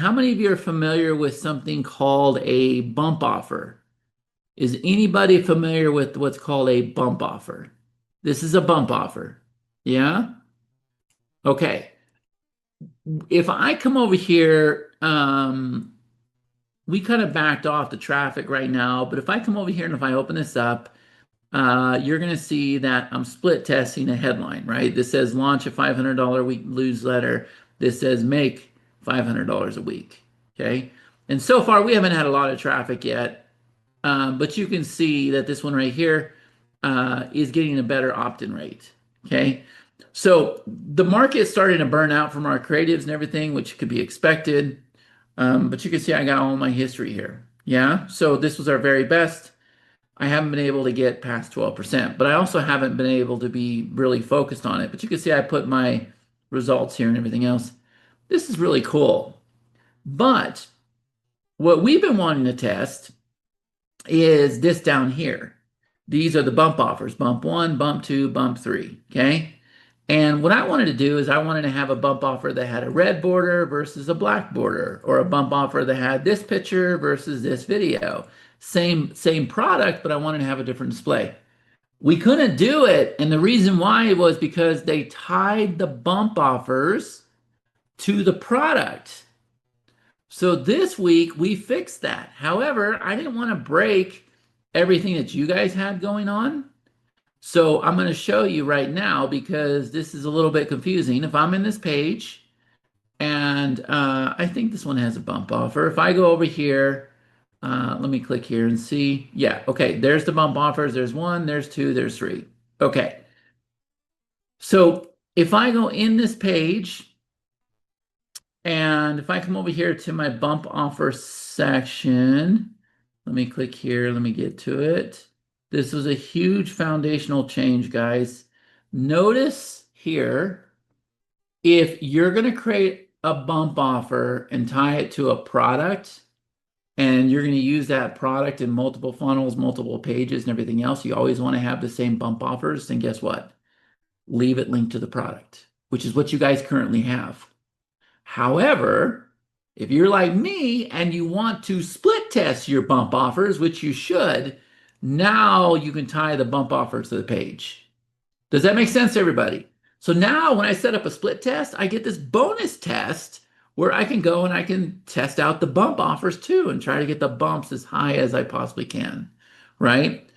How many of you are familiar with something called a bump offer? Is anybody familiar with what's called a bump offer? This is a bump offer. Yeah? Okay. If I come over here, we kind of backed off the traffic right now, but if I come over here and if I open this up, you're going to see that I'm split testing a headline, right? This says launch a $500 a week newsletter. This says make $500 a week. Okay. And so far, we haven't had a lot of traffic yet, but you can see that this one right here is getting a better opt-in rate. Okay. So the market's starting to burn out from our creatives and everything, which could be expected. But you can see I got all my history here. Yeah. So this was our very best. I haven't been able to get past 12%, but I also haven't been able to be really focused on it. But you can see I put my results here and everything else. This is really cool. But what we've been wanting to test is this down here. These are the bump offers, bump one, bump two, bump three, okay? And what I wanted to do is I wanted to have a bump offer that had a red border versus a black border, or a bump offer that had this picture versus this video. Same product, but I wanted to have a different display. We couldn't do it, and the reason why was because they tied the bump offers to the product. So this week we fixed that. However, I didn't want to break everything that you guys had going on. So I'm going to show you right now because this is a little bit confusing. If I'm in this page and I think this one has a bump offer. If I go over here, let me click here and see. Yeah, okay, there's the bump offers. There's one, there's two, there's three. Okay, so if I go in this page and if I come over here to my bump offer section, let me click here, let me get to it. This was a huge foundational change, guys. Notice here, if you're going to create a bump offer and tie it to a product, and you're going to use that product in multiple funnels, multiple pages, and everything else, you always want to have the same bump offers. Then guess what? Leave it linked to the product, which is what you guys currently have. However, if you're like me and you want to split test your bump offers, which you should, now you can tie the bump offers to the page. Does that make sense to everybody? So now when I set up a split test, I get this bonus test where I can go and I can test out the bump offers too and try to get the bumps as high as I possibly can, right?